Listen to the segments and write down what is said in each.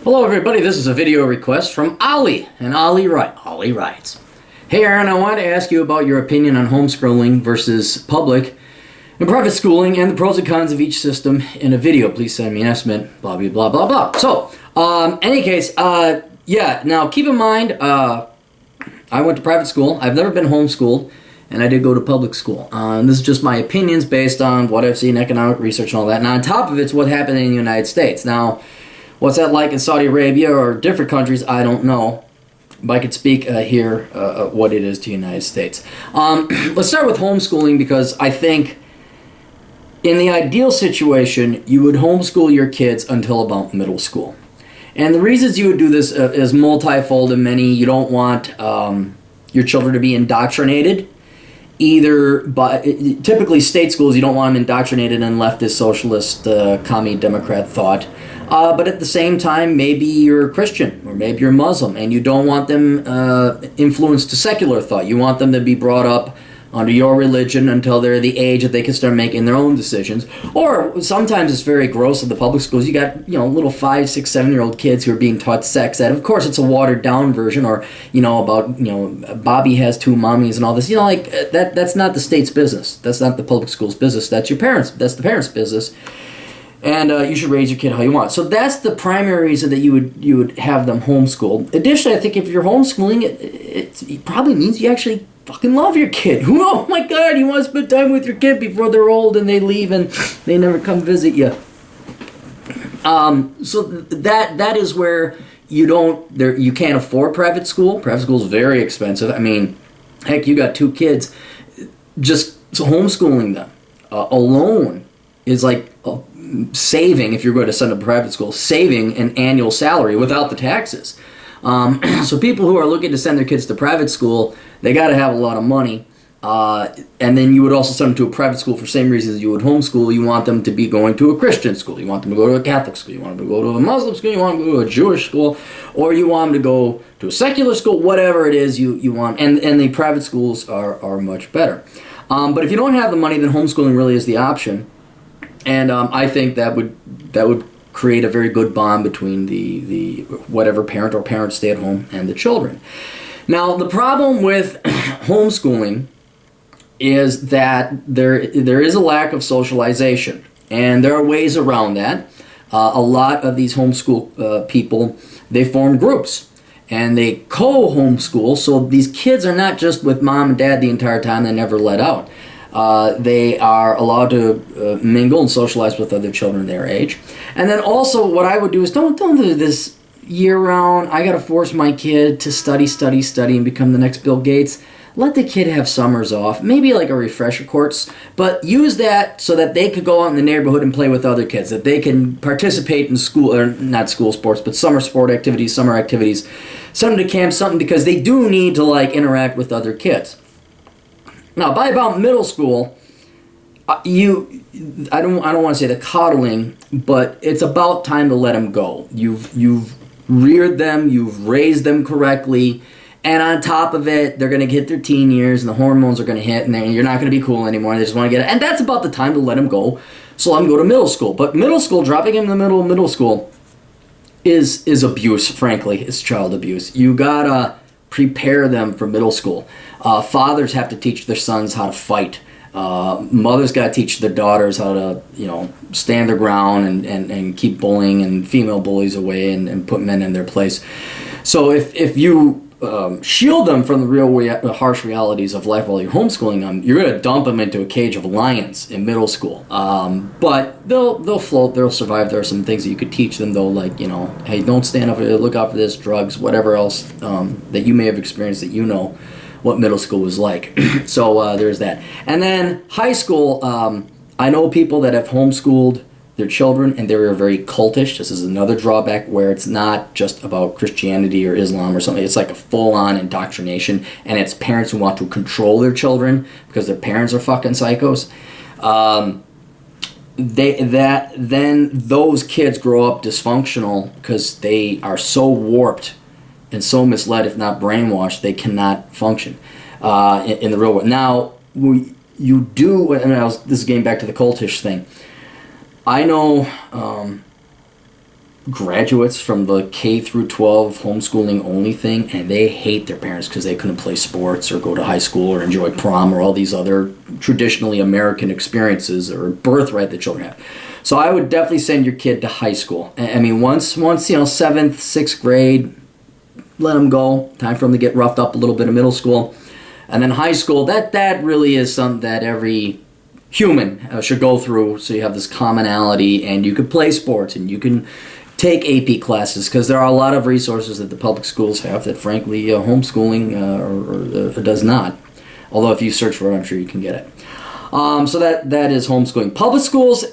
Hello everybody, this is a video request from Ollie, and Ollie writes, Hey Aaron, I want to ask you about your opinion on homeschooling versus public and private schooling and the pros and cons of each system in a video. Please send me an estimate, blah, blah, blah, blah, blah. So, any case, now keep in mind, I went to private school. I've never been homeschooled, and I did go to public school. And this is just my opinions based on what I've seen, economic research and all that. And on top of it's what happened in the United States. Now, what's that like in Saudi Arabia or different countries? I don't know. But I could speak here what it is to the United States. Let's start with homeschooling because I think in the ideal situation, you would homeschool your kids until about middle school. And the reasons you would do this is multifold and many. You don't want your children to be indoctrinated. Typically state schools, you don't want them indoctrinated in leftist, socialist, commie, Democrat thought. But at the same time, maybe you're Christian or maybe you're Muslim and you don't want them influenced to secular thought. You want them to be brought up under your religion until they're the age that they can start making their own decisions. Or sometimes it's very gross in the public schools. You got, little 5, 6, 7-year-old kids who are being taught sex ed. Of course, it's a watered down version, or, about, Bobby has 2 mommies and all this. That's not the state's business. That's not the public school's business. That's the parents' business. And you should raise your kid how you want. So that's the primary reason that you would have them homeschooled. Additionally, I think if you're homeschooling, it probably means you actually fucking love your kid. Oh my God, you want to spend time with your kid before they're old and they leave and they never come visit you. So that is where you can't afford private school. Private school is very expensive. I mean, heck, you got 2 kids. Just homeschooling them alone is like saving, if you're going to send them to private school, saving an annual salary without the taxes. So people who are looking to send their kids to private school, they got to have a lot of money. And then you would also send them to a private school for the same reasons you would homeschool. You want them to be going to a Christian school. You want them to go to a Catholic school. You want them to go to a Muslim school. You want them to go to a Jewish school. Or you want them to go to a secular school. Whatever it is you want. And the private schools are much better. But if you don't have the money, then homeschooling really is the option. And I think that would create a very good bond between the whatever parent or parents stay at home and the children. Now, the problem with homeschooling is that there is a lack of socialization, and there are ways around that. A lot of these homeschool people, they form groups, and they co-homeschool, so these kids are not just with mom and dad the entire time, they're never let out. They are allowed to mingle and socialize with other children their age. And then also what I would do is don't do this year-round, I got to force my kid to study and become the next Bill Gates. Let the kid have summers off, maybe like a refresher course, but use that so that they could go out in the neighborhood and play with other kids, that they can participate in school, or not school sports, but summer sport activities, summer activities, something to camp, something, because they do need to interact with other kids. Now, by about middle school, I don't want to say the coddling, but it's about time to let them go. You've reared them, you've raised them correctly, and on top of it, they're going to hit their teen years, and the hormones are going to hit, and then you're not going to be cool anymore. And they just want to get it, and that's about the time to let them go. So let them go to middle school. But middle school, dropping them in the middle of middle school, is abuse. Frankly, it's child abuse. You gotta prepare them for middle school. Fathers have to teach their sons how to fight. Mothers got to teach their daughters how to, stand their ground and keep bullying and female bullies away and put men in their place. So if you shield them from the harsh realities of life while you're homeschooling them, you're going to dump them into a cage of lions in middle school. But they'll float, they'll survive. There are some things that you could teach them, though, like, hey, don't stand up, look out for this, drugs, whatever else that you may have experienced that what middle school was like. So there's that. And then high school, I know people that have homeschooled their children, and they're very cultish. This is another drawback where it's not just about Christianity or Islam or something. It's like a full-on indoctrination, and it's parents who want to control their children because their parents are fucking psychos. Then those kids grow up dysfunctional because they are so warped and so misled, if not brainwashed, they cannot function in the real world. Now, this is getting back to the cultish thing. I know graduates from the K through 12 homeschooling only thing, and they hate their parents because they couldn't play sports or go to high school or enjoy prom or all these other traditionally American experiences or birthright that children have. So I would definitely send your kid to high school. I mean, once 7th, 6th grade, let them go. Time for them to get roughed up a little bit in middle school. And then high school, that really is something that every human should go through, so you have this commonality and you can play sports and you can take AP classes, because there are a lot of resources that the public schools have that frankly homeschooling does not. Although if you search for it, I'm sure you can get it. So that is homeschooling. Public schools,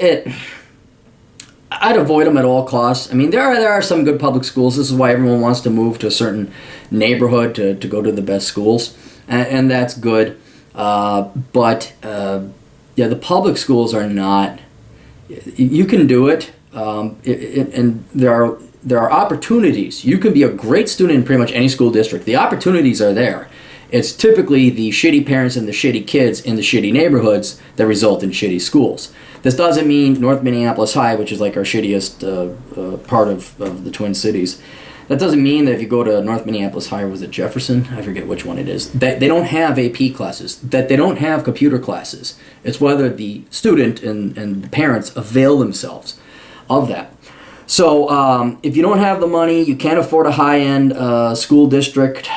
I'd avoid them at all costs. I mean, there are some good public schools. This is why everyone wants to move to a certain neighborhood to go to the best schools, and that's good. But the public schools are not. You can do it, and there are opportunities. You can be a great student in pretty much any school district. The opportunities are there. It's typically the shitty parents and the shitty kids in the shitty neighborhoods that result in shitty schools. This doesn't mean North Minneapolis High, which is like our shittiest part of the Twin Cities. That doesn't mean that if you go to North Minneapolis High, or was it Jefferson? I forget which one it is. That they don't have AP classes, that they don't have computer classes. It's whether the student and the parents avail themselves of that. So if you don't have the money, you can't afford a high-end school district,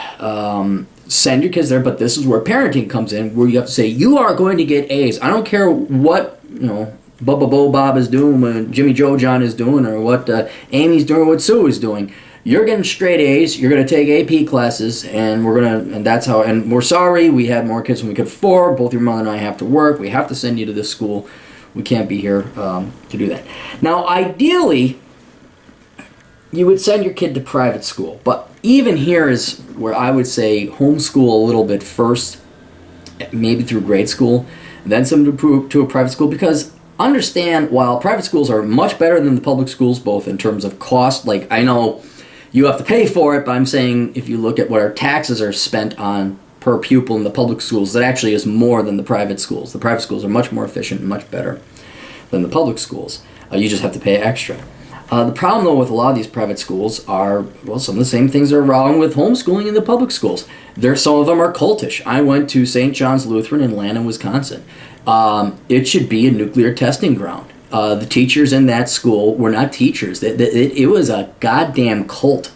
send your kids there, but this is where parenting comes in, where you have to say, you are going to get A's. I don't care what, Bubba Bo Bob is doing, what Jimmy Joe John is doing, or what Amy's doing, what Sue is doing. You're getting straight A's, you're going to take AP classes, and we're sorry, we had more kids than we could afford, both your mother and I have to work, we have to send you to this school, we can't be here to do that. Now, ideally, you would send your kid to private school, but even here is where I would say homeschool a little bit first, maybe through grade school, then send them to a private school, because understand, while private schools are much better than the public schools, both in terms of cost, like I know you have to pay for it, but I'm saying if you look at what our taxes are spent on per pupil in the public schools, that actually is more than the private schools. The private schools are much more efficient and much better than the public schools. You just have to pay extra. The problem, though, with a lot of these private schools are, some of the same things are wrong with homeschooling in the public schools. Some of them are cultish. I went to St. John's Lutheran in Landon, Wisconsin. It should be a nuclear testing ground. The teachers in that school were not teachers. It was a goddamn cult.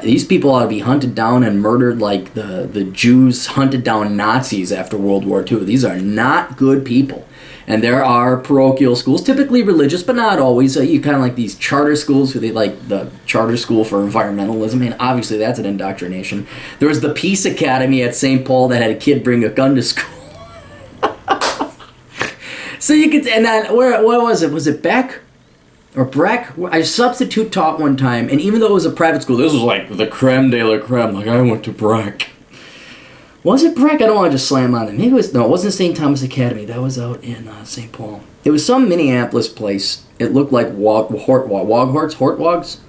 These people ought to be hunted down and murdered like the Jews hunted down Nazis after World War II. These are not good people. And there are parochial schools, typically religious, but not always. You kind of like these charter schools, who they like the charter school for environmentalism, and obviously that's an indoctrination. There was the Peace Academy at St. Paul that had a kid bring a gun to school. So you could, and then what was it? Was it Beck or Breck? I substitute taught one time, and even though it was a private school, this was like the creme de la creme. Like, I went to Breck. Was it Breck? I don't want to just slam on them. Maybe it wasn't St. Thomas Academy. That was out in St. Paul. It was some Minneapolis place. It looked like Hortwogs.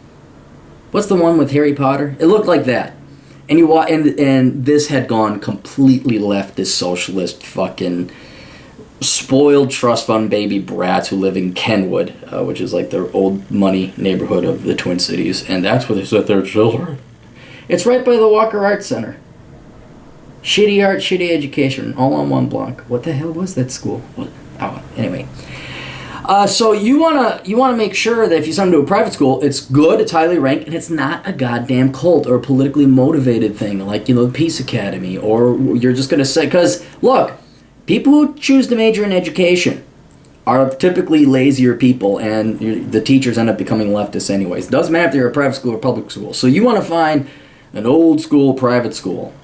What's the one with Harry Potter? It looked like that. And and this had gone completely leftist, socialist, fucking spoiled trust fund baby brats who live in Kenwood, which is like their old money neighborhood of the Twin Cities, and that's where they set their children. It's right by the Walker Art Center. Shitty art, shitty education, all on one block. What the hell was that school? Anyway. So you wanna make sure that if you send them to a private school, it's good, it's highly ranked, and it's not a goddamn cult or a politically motivated thing like the Peace Academy, or you're just gonna say, because look, people who choose to major in education are typically lazier people, and the teachers end up becoming leftists anyways. It doesn't matter if you're a private school or public school. So you want to find an old school private school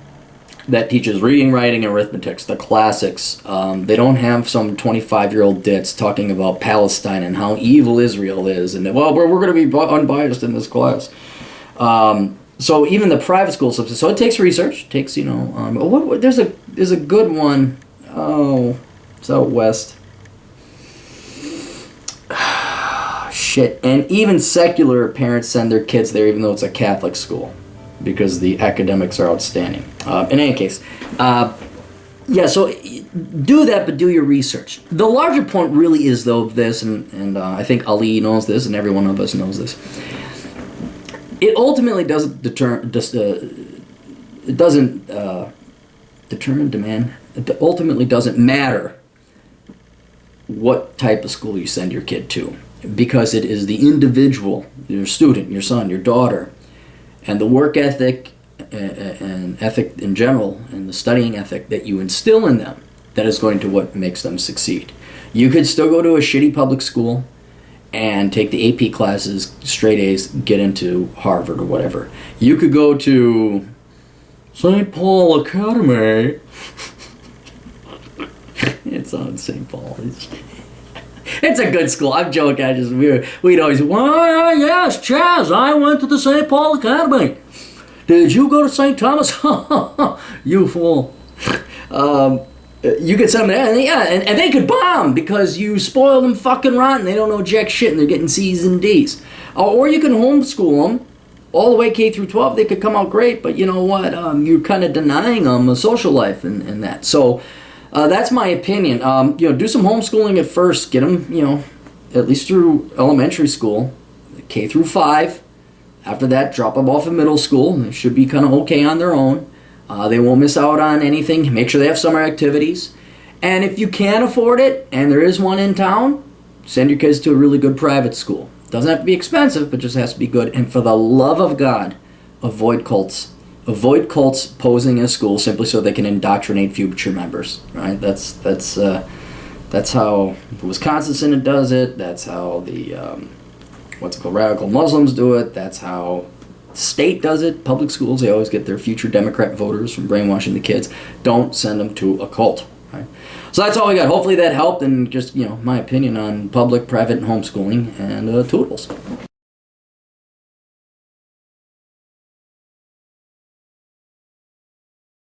that teaches reading, writing, and arithmetic, the classics. They don't have some 25-year-old ditz talking about Palestine and how evil Israel is, and we're going to be unbiased in this class. So even the private school substance. So it takes research. It takes there's a good one. Oh, it's out west. Shit. And even secular parents send their kids there, even though it's a Catholic school, because the academics are outstanding. In any case, so do that, but do your research. The larger point really is, though, this, and I think Ali knows this, and every one of us knows this. It ultimately doesn't determine demand. It ultimately doesn't matter what type of school you send your kid to, because it is the individual, your student, your son, your daughter, and the work ethic and ethic in general, and the studying ethic that you instill in them, that is going to what makes them succeed. You could still go to a shitty public school and take the AP classes, straight A's, get into Harvard or whatever. You could go to St. Paul Academy. It's on St. Paul. It's a good school. I'm joking. We'd always, well, yes, Chaz, I went to the St. Paul Academy. Did you go to St. Thomas? You fool. You could send them there, and they could bomb because you spoil them fucking rotten. They don't know jack shit, and they're getting C's and D's. Or you can homeschool them all the way K through 12. They could come out great, but you know what? You're kind of denying them a social life and that. So that's my opinion. Do some homeschooling at first. Get them, at least through elementary school, K through 5. After that, drop them off in middle school. They should be kind of okay on their own. They won't miss out on anything. Make sure they have summer activities. And if you can't afford it, and there is one in town, send your kids to a really good private school. Doesn't have to be expensive, but just has to be good. And for the love of God, avoid cults. Avoid cults posing as schools simply so they can indoctrinate future members. Right? That's how the Wisconsin Synod does it. That's how the radical Muslims do it. That's how state does it. Public schools, they always get their future Democrat voters from brainwashing the kids. Don't send them to a cult. Right? So that's all we got. Hopefully that helped, and just my opinion on public, private, and homeschooling, and toodles.